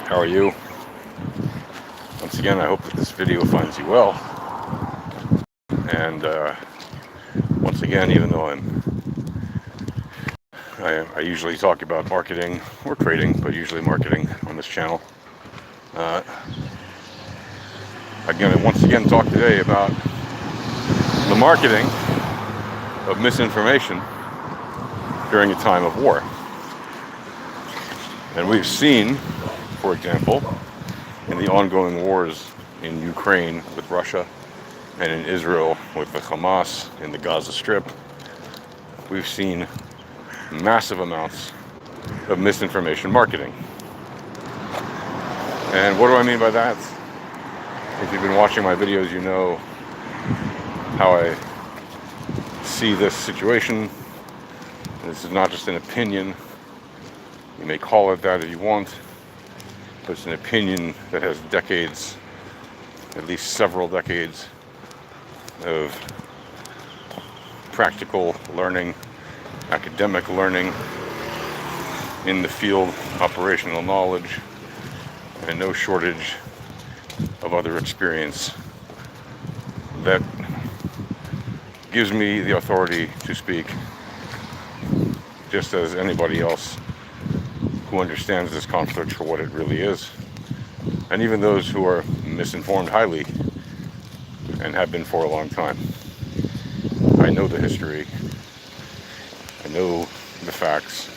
How are you? Once again, I hope that this video finds you well. And once again, even though I usually talk about marketing or trading, but usually marketing on this channel. I once again talk today about the marketing of misinformation during a time of war. And we've seen, for example, in the ongoing wars in Ukraine with Russia and in Israel with the Hamas in the Gaza Strip, we've seen massive amounts of misinformation marketing. And what do I mean by that? If you've been watching my videos, you know how I see this situation. This is not just an opinion. You may call it that if you want, but it's an opinion that has decades, at least several decades, of practical learning, academic learning, in the field, operational knowledge, and no shortage of other experience that gives me the authority to speak, just as anybody else who understands this conflict for what it really is. And even those who are misinformed highly and have been for a long time. I know the history. I know the facts.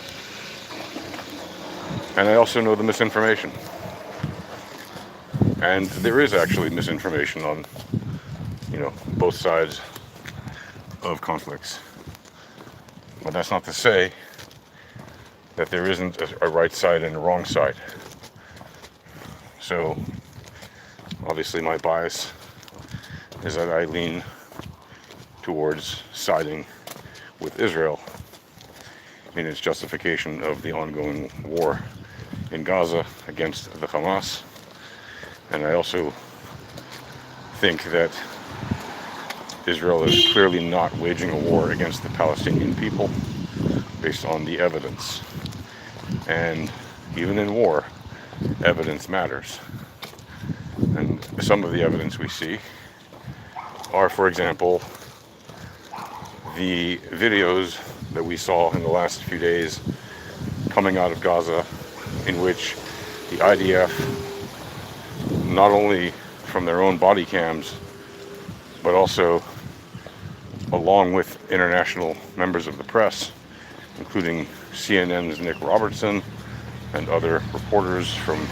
And I also know the misinformation. And there is actually misinformation on, both sides of conflicts. But that's not to say that there isn't a right side and a wrong side. So, obviously my bias is that I lean towards siding with Israel in its justification of the ongoing war in Gaza against the Hamas. And I also think that Israel is clearly not waging a war against the Palestinian people based on the evidence. And even in war, evidence matters. And some of the evidence we see are, for example, the videos that we saw in the last few days coming out of Gaza, in which the IDF, not only from their own body cams, but also along with international members of the press, including CNN's Nick Robertson and other reporters from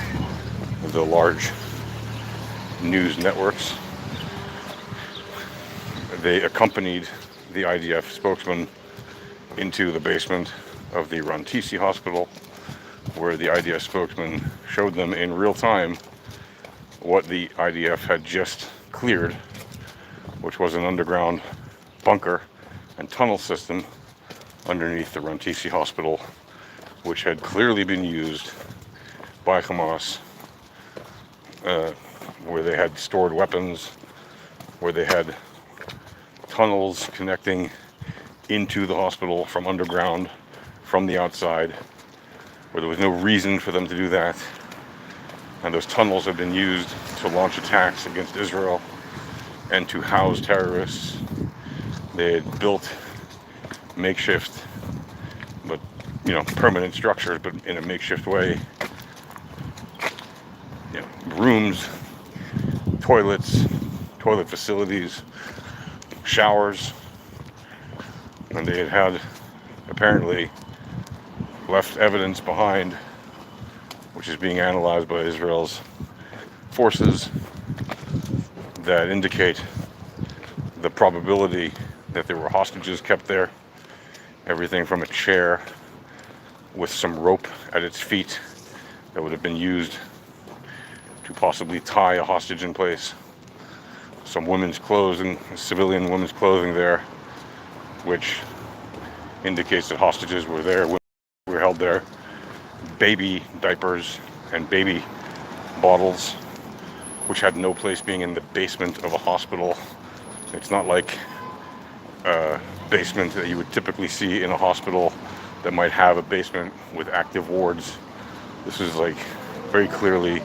the large news networks, they accompanied the IDF spokesman into the basement of the Rantisi hospital, where the IDF spokesman showed them in real time what the IDF had just cleared, which was an underground bunker and tunnel system underneath the Rantisi hospital, which had clearly been used by Hamas, where they had stored weapons, where they had tunnels connecting into the hospital from underground, from the outside, where there was no reason for them to do that. And those tunnels have been used to launch attacks against Israel and to house terrorists. They had built makeshift, but permanent structures, but in a makeshift way. Rooms, toilets, toilet facilities, showers, and they had apparently left evidence behind, which is being analyzed by Israel's forces, that indicate the probability that there were hostages kept there. Everything from a chair with some rope at its feet that would have been used to possibly tie a hostage in place. Some women's clothing, civilian women's clothing there, which indicates that hostages were there, women were held there. Baby diapers and baby bottles, which had no place being in the basement of a hospital. It's not like a basement that you would typically see in a hospital that might have a basement with active wards. This is like very clearly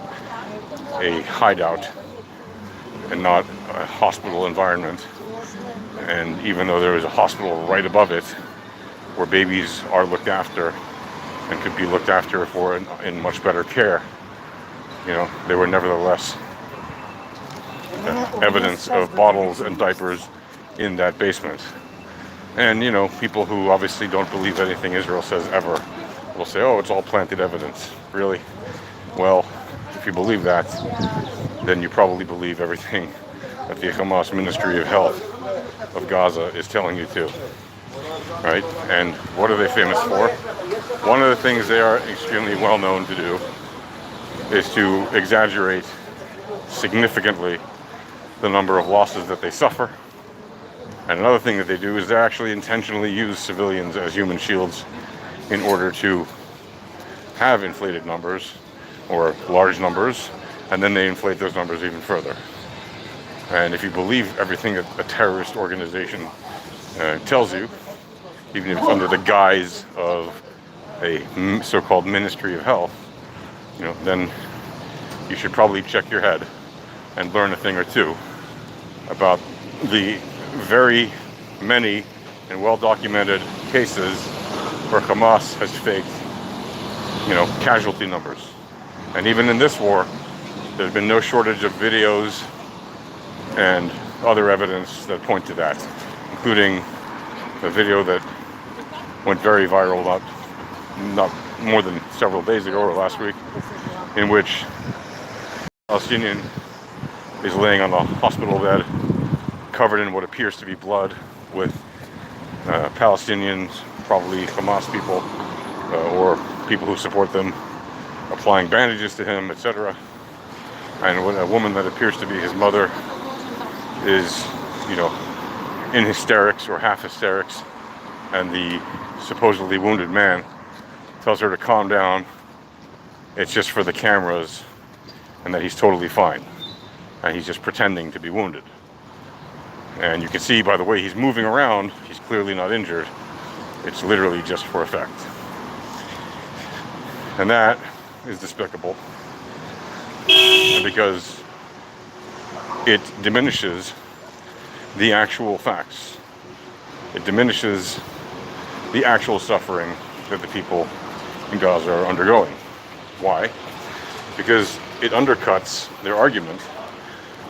a hideout and not a hospital environment. And even though there is a hospital right above it where babies are looked after and could be looked after for in much better care, there were nevertheless evidence of bottles and diapers in that basement. And, people who obviously don't believe anything Israel says ever will say, oh, it's all planted evidence. Really? Well, if you believe that, then you probably believe everything that the Hamas Ministry of Health of Gaza is telling you to. Right? And what are they famous for? One of the things they are extremely well known to do is to exaggerate significantly the number of losses that they suffer. And another thing that they do is they actually intentionally use civilians as human shields in order to have inflated numbers or large numbers, and then they inflate those numbers even further. And if you believe everything that a terrorist organization tells you, even if it's under the guise of a so-called Ministry of Health, then you should probably check your head and learn a thing or two about the very many and well-documented cases where Hamas has faked, casualty numbers. And even in this war, there's been no shortage of videos and other evidence that point to that, including a video that went very viral not more than several days ago or last week, in which a Palestinian is laying on a hospital bed covered in what appears to be blood, with Palestinians, probably Hamas people or people who support them, applying bandages to him, etc. And when a woman that appears to be his mother is, in hysterics or half hysterics, and the supposedly wounded man tells her to calm down, it's just for the cameras, and that he's totally fine, and he's just pretending to be wounded. And you can see by the way he's moving around, he's clearly not injured. It's literally just for effect. And that is despicable, because it diminishes the actual facts. It diminishes the actual suffering that the people in Gaza are undergoing. Why? Because it undercuts their argument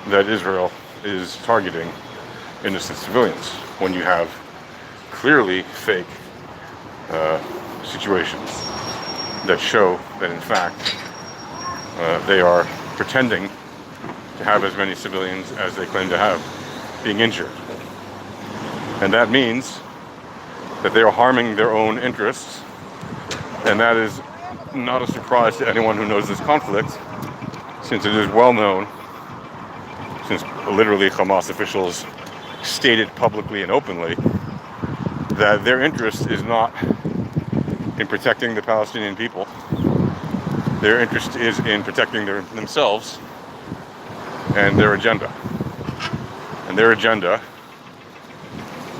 that Israel is targeting innocent civilians when you have clearly fake situations that show that in fact they are pretending to have as many civilians as they claim to have being injured. And that means that they are harming their own interests, and that is not a surprise to anyone who knows this conflict, since it is well known, since literally Hamas officials stated publicly and openly that their interest is not in protecting the Palestinian people. Their interest is in protecting themselves and their agenda. And their agenda,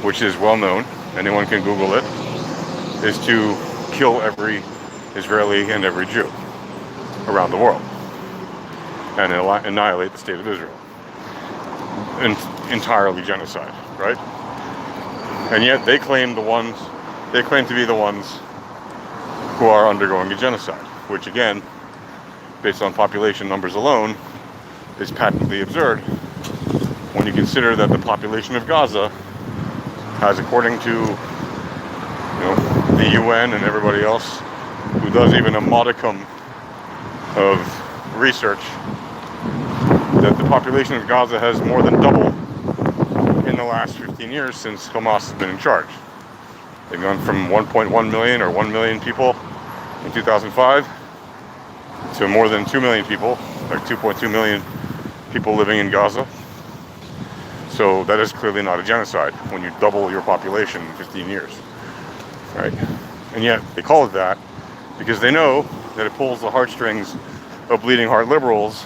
which is well known, anyone can Google it, is to kill every Israeli and every Jew around the world and annihilate the state of Israel. Entirely genocide, right? And yet they claim to be the ones who are undergoing a genocide, which again, based on population numbers alone, is patently absurd when you consider that the population of Gaza has, according to the UN and everybody else who does even a modicum of research, that the population of Gaza has more than doubled in the last 15 years since Hamas has been in charge. They've gone from 1.1 million or 1 million people in 2005 to more than 2 million people, like 2.2 million people living in Gaza. So that is clearly not a genocide when you double your population in 15 years, right? And yet they call it that because they know that it pulls the heartstrings of bleeding heart liberals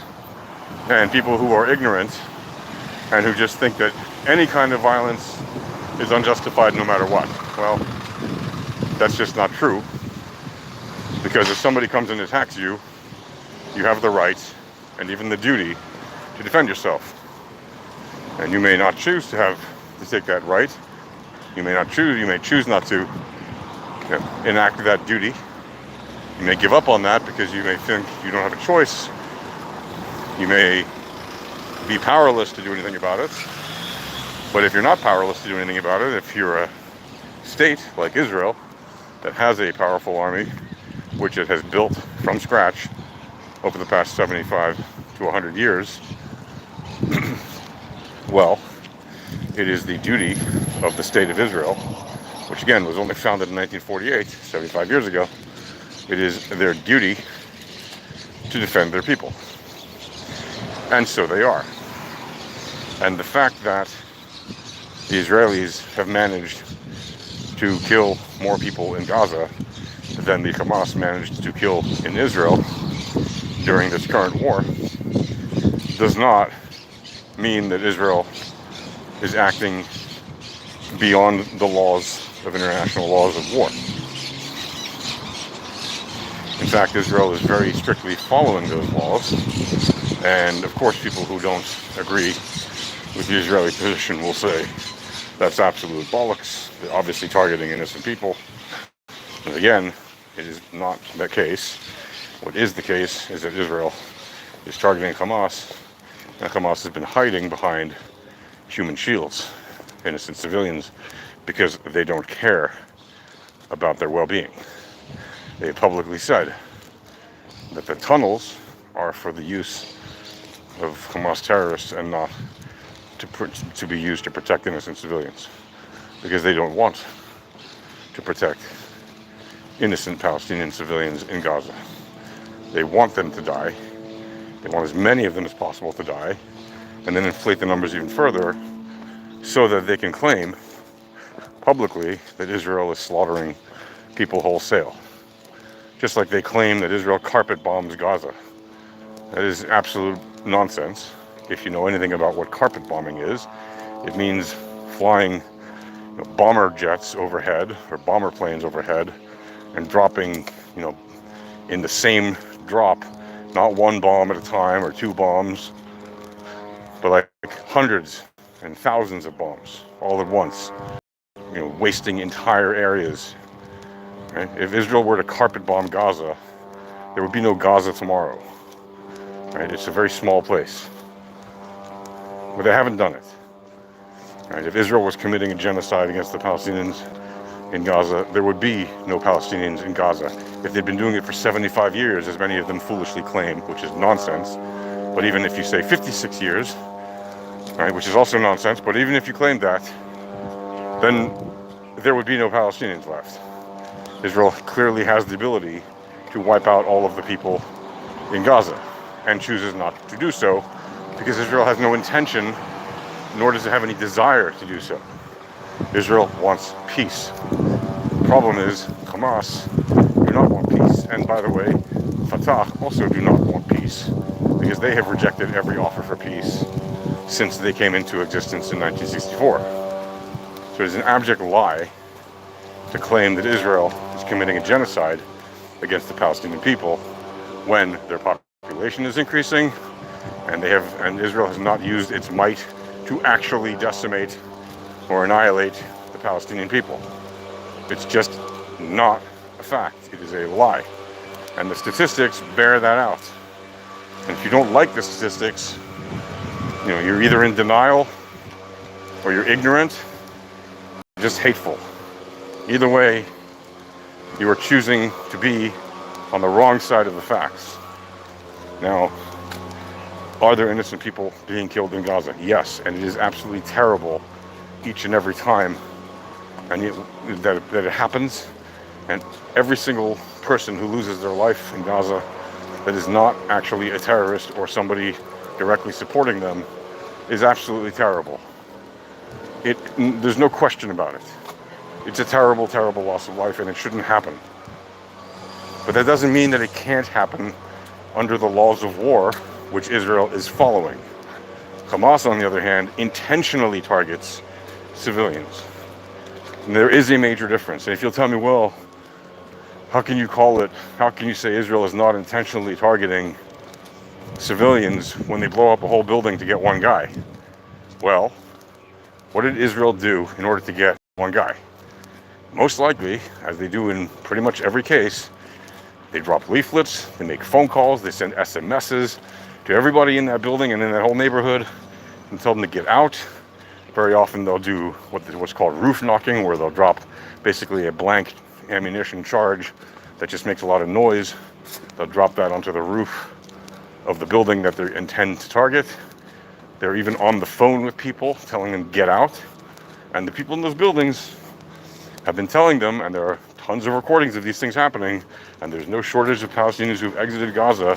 and people who are ignorant and who just think that any kind of violence is unjustified no matter what. Well, that's just not true. Because if somebody comes and attacks you, you have the right and even the duty to defend yourself. And you may not choose to take that right. You may choose not to enact that duty. You may give up on that because you may think you don't have a choice. You may be powerless to do anything about it. But if you're not powerless to do anything about it, if you're a state like Israel that has a powerful army, which it has built from scratch over the past 75 to 100 years, well, it is the duty of the state of Israel, which again was only founded in 1948, 75 years ago. It is their duty to defend their people. And so they are. And the fact that the Israelis have managed to kill more people in Gaza than the Hamas managed to kill in Israel during this current war does not mean that Israel is acting beyond the laws of international laws of war. In fact, Israel is very strictly following those laws. And of course, people who don't agree with the Israeli position will say that's absolute bollocks. They're obviously targeting innocent people. And again, it is not the case. What is the case is that Israel is targeting Hamas, and Hamas has been hiding behind human shields, innocent civilians, because they don't care about their well-being. They publicly said that the tunnels are for the use of Hamas terrorists and not to be used to protect innocent civilians, because they don't want to protect innocent Palestinian civilians in Gaza. They want them to die. They want as many of them as possible to die, and then inflate the numbers even further so that they can claim publicly that Israel is slaughtering people wholesale. Just like they claim that Israel carpet bombs Gaza. That is absolute nonsense. If you know anything about what carpet bombing is, it means flying bomber jets overhead or bomber planes overhead and dropping, in the same drop, not one bomb at a time or two bombs, but like hundreds and thousands of bombs all at once, wasting entire areas. Right? If Israel were to carpet bomb Gaza, there would be no Gaza tomorrow. Right? It's a very small place. But they haven't done it. Right? If Israel was committing a genocide against the Palestinians in Gaza, there would be no Palestinians in Gaza. If they'd been doing it for 75 years, as many of them foolishly claim, which is nonsense, but even if you say 56 years, right, which is also nonsense, but even if you claim that, then there would be no Palestinians left. Israel clearly has the ability to wipe out all of the people in Gaza, and chooses not to do so because Israel has no intention, nor does it have any desire to do so. Israel wants peace. The problem is Hamas do not want peace, and by the way, Fatah also do not want peace because they have rejected every offer for peace since they came into existence in 1964. So it is an abject lie to claim that Israel is committing a genocide against the Palestinian people when their population is increasing and Israel has not used its might to actually decimate or annihilate the Palestinian people. It's just not a fact. It is a lie. And the statistics bear that out. And if you don't like the statistics, you're either in denial or you're ignorant, just hateful. Either way, you are choosing to be on the wrong side of the facts. Now, are there innocent people being killed in Gaza? Yes, and it is absolutely terrible each and every time that it happens. And every single person who loses their life in Gaza that is not actually a terrorist or somebody directly supporting them is absolutely terrible. There's no question about it. It's a terrible, terrible loss of life, and it shouldn't happen. But that doesn't mean that it can't happen under the laws of war, which Israel is following. Hamas, on the other hand, intentionally targets civilians. And there is a major difference. And if you'll tell me, well, how can you say Israel is not intentionally targeting civilians when they blow up a whole building to get one guy. Well, what did Israel do in order to get one guy? Most likely, as they do in pretty much every case, they drop leaflets, they make phone calls, they send SMSs to everybody in that building and in that whole neighborhood and tell them to get out. Very often they'll do what's called roof knocking, where they'll drop basically a blank ammunition charge that just makes a lot of noise. They'll drop that onto the roof of the building that they intend to target. They're even on the phone with people, telling them get out. And the people in those buildings have been telling them, and there are tons of recordings of these things happening, and there's no shortage of Palestinians who've exited Gaza,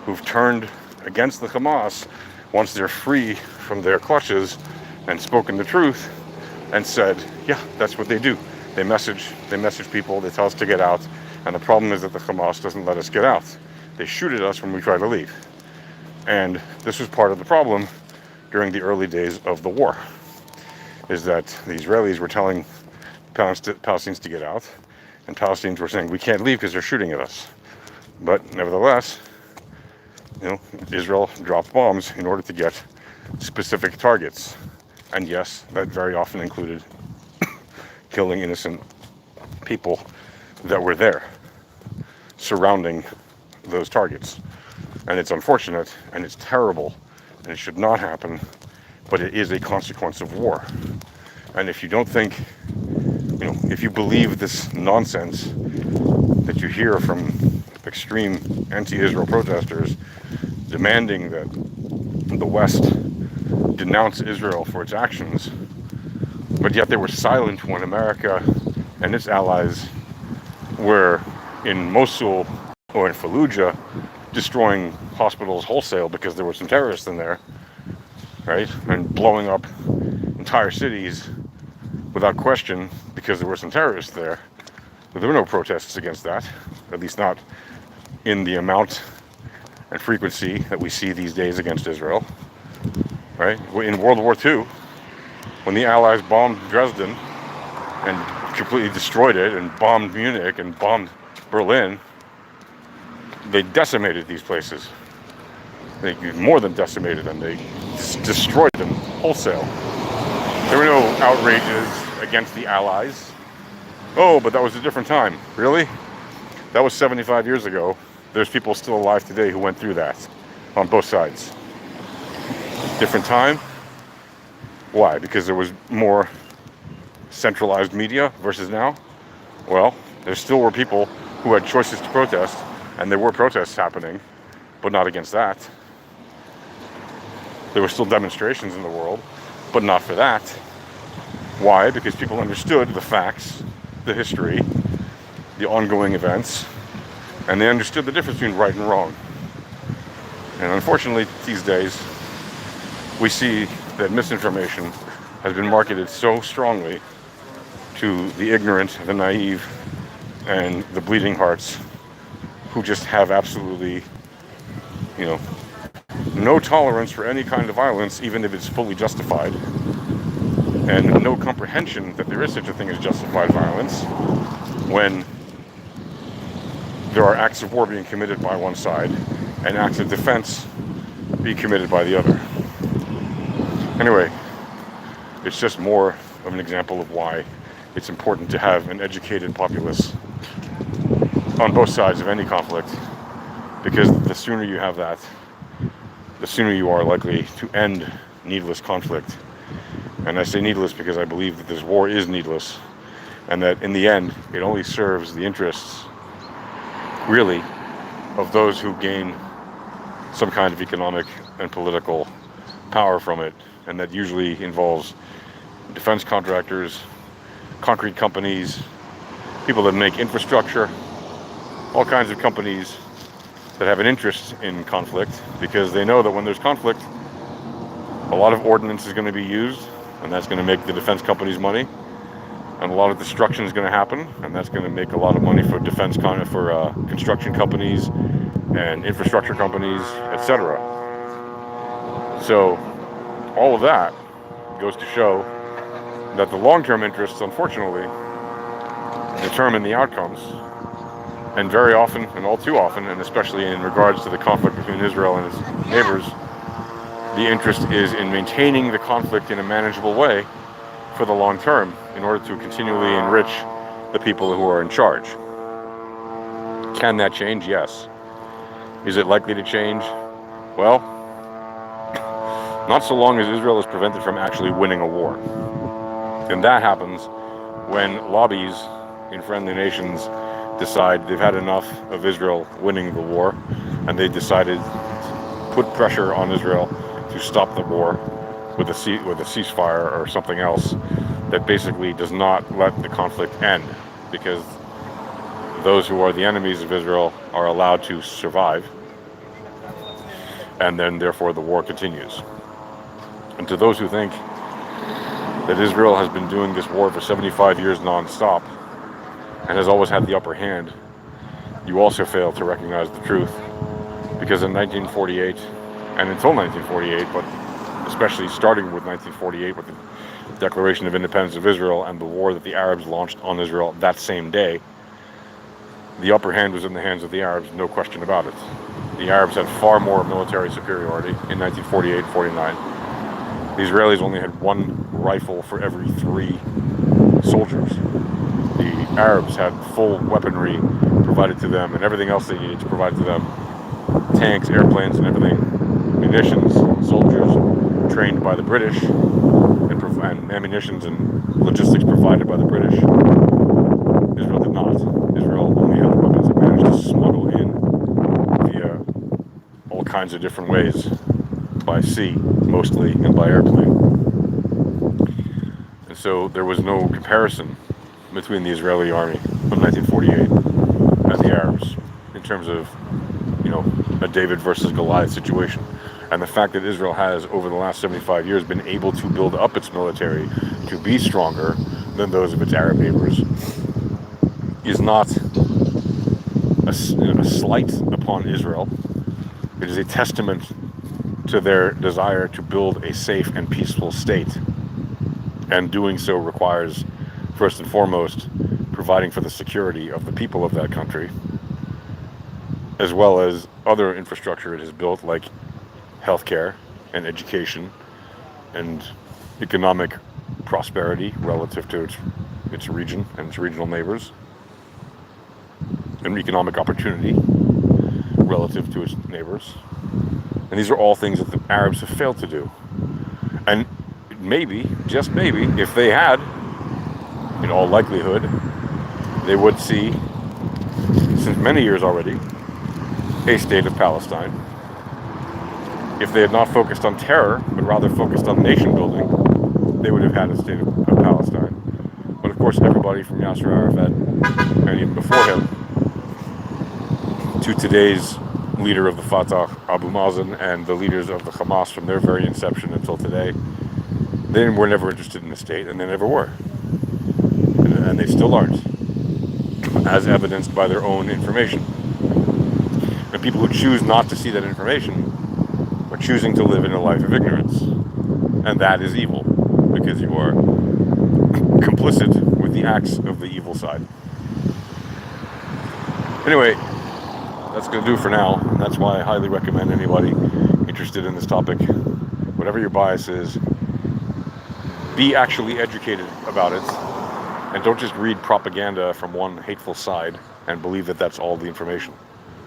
who've turned against the Hamas once they're free from their clutches and spoken the truth and said, yeah, that's what they do. They message people, they tell us to get out, and the problem is that the Hamas doesn't let us get out. They shoot at us when we try to leave. And this was part of the problem during the early days of the war, is that the Israelis were telling Palestinians to get out, and Palestinians were saying, we can't leave because they're shooting at us. But nevertheless, Israel dropped bombs in order to get specific targets. And yes, that very often included killing innocent people that were there, surrounding those targets. And it's unfortunate, and it's terrible, and it should not happen, but it is a consequence of war. And if you don't think, if you believe this nonsense that you hear from extreme anti-Israel protesters demanding that the West denounce Israel for its actions, but yet they were silent when America and its allies were in Mosul or in Fallujah destroying hospitals wholesale because there were some terrorists in there, right? And blowing up entire cities without question because there were some terrorists there. But there were no protests against that, at least not in the amount and frequency that we see these days against Israel, right? In World War II, when the Allies bombed Dresden and completely destroyed it, and bombed Munich and bombed Berlin, they decimated these places. They more than decimated them. They destroyed them wholesale. There were no outrages against the Allies. Oh, but that was a different time. Really? That was 75 years ago. There's people still alive today who went through that on both sides. Different time? Why? Because there was more centralized media versus now? Well, there still were people who had choices to protest, and there were protests happening, but not against that. There were still demonstrations in the world, but not for that. Why? Because people understood the facts, the history, the ongoing events, and they understood the difference between right and wrong. And unfortunately, these days, we see that misinformation has been marketed so strongly to the ignorant, the naive, and the bleeding hearts who just have absolutely, no tolerance for any kind of violence, even if it's fully justified, and no comprehension that there is such a thing as justified violence when there are acts of war being committed by one side and acts of defense being committed by the other. Anyway, it's just more of an example of why it's important to have an educated populace on both sides of any conflict, because the sooner you have that, the sooner you are likely to end needless conflict. And I say needless because I believe that this war is needless, and that in the end, it only serves the interests, really, of those who gain some kind of economic and political power from it, and that usually involves defense contractors, concrete companies, people that make infrastructure, all kinds of companies that have an interest in conflict, because they know that when there's conflict, a lot of ordnance is going to be used, and that's going to make the defense companies money, and a lot of destruction is going to happen, and that's going to make a lot of money for construction companies and infrastructure companies, etc. So all of that goes to show that the long-term interests, unfortunately, determine the outcomes, And very often, and all too often, and especially in regards to the conflict between Israel and its neighbors, the interest is in maintaining the conflict in a manageable way for the long term in order to continually enrich the people who are in charge. Can that change? Yes. Is it likely to change? Well, not so long as Israel is prevented from actually winning a war. And that happens when lobbies in friendly nations decide they've had enough of Israel winning the war, and they decided to put pressure on Israel to stop the war with a ceasefire or something else that basically does not let the conflict end, because those who are the enemies of Israel are allowed to survive, and then therefore the war continues. And to those who think that Israel has been doing this war for 75 years non-stop and has always had the upper hand, you also fail to recognize the truth, because in 1948 and until 1948, but especially starting with 1948 with the Declaration of Independence of Israel and the war that the Arabs launched on Israel that same day, the upper hand was in the hands of the Arabs, no question about it. The Arabs had far more military superiority in 1948-49. The Israelis only had one rifle for every 3 soldiers. The Arabs had full weaponry provided to them and everything else they needed to provide to them. Tanks, airplanes, and everything. Munitions, soldiers trained by the British, and ammunitions and logistics provided by the British. Israel did not. Israel only had the weapons it managed to smuggle in via all kinds of different ways, by sea mostly, and by airplane. And so there was no comparison between the Israeli army of 1948 and the Arabs in terms of, a David versus Goliath situation. And the fact that Israel has, over the last 75 years, been able to build up its military to be stronger than those of its Arab neighbors is not a slight upon Israel. It is a testament to their desire to build a safe and peaceful state. And doing so requires, first and foremost, providing for the security of the people of that country, as well as other infrastructure it has built, like healthcare and education and economic prosperity relative to its region and its regional neighbors, and economic opportunity relative to its neighbors. And these are all things that the Arabs have failed to do. And maybe, just maybe, if they had, in all likelihood, they would see, since many years already, a state of Palestine. If they had not focused on terror, but rather focused on nation building, they would have had a state of Palestine. But of course, everybody from Yasser Arafat, and even before him, to today's leader of the Fatah, Abu Mazen, and the leaders of the Hamas from their very inception until today, they were never interested in the state, and they never were. And they still aren't, as evidenced by their own information. And people who choose not to see that information are choosing to live in a life of ignorance. And that is evil, because you are complicit with the acts of the evil side. Anyway, that's going to do for now. And that's why I highly recommend anybody interested in this topic, whatever your bias is, be actually educated about it. And don't just read propaganda from one hateful side and believe that that's all the information.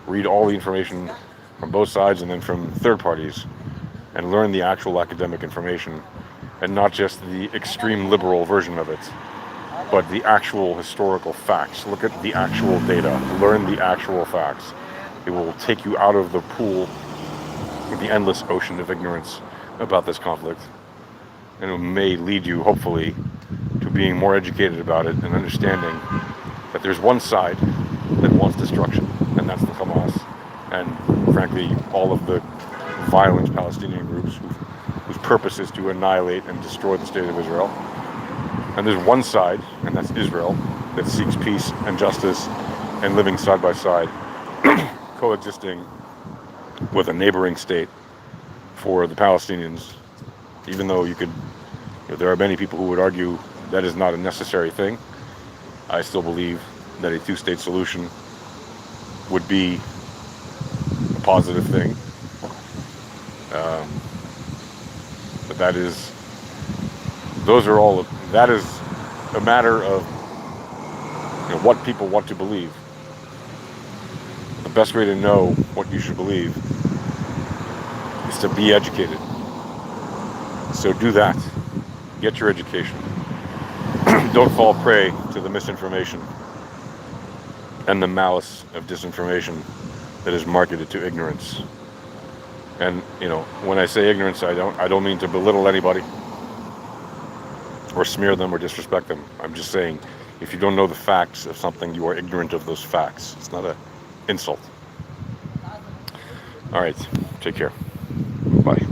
Read all the information from both sides and then from third parties, and learn the actual academic information, and not just the extreme liberal version of it, but the actual historical facts. Look at the actual data. Learn the actual facts. It will take you out of the pool of the endless ocean of ignorance about this conflict, and it may lead you, hopefully, to being more educated about it and understanding that there's one side that wants destruction, and that's the Hamas, and frankly all of the violent Palestinian groups whose purpose is to annihilate and destroy the state of Israel. And there's one side, and that's Israel, that seeks peace and justice and living side by side, coexisting with a neighboring state for the Palestinians, even though there are many people who would argue that is not a necessary thing. I still believe that a two-state solution would be a positive thing. But that is a matter of what people want to believe. The best way to know what you should believe is to be educated. So do that. Get your education. Don't fall prey to the misinformation and the malice of disinformation that is marketed to ignorance. And when I say ignorance, I don't mean to belittle anybody or smear them or disrespect them. I'm just saying, if you don't know the facts of something, you are ignorant of those facts. It's not an insult. All right, take care. Bye.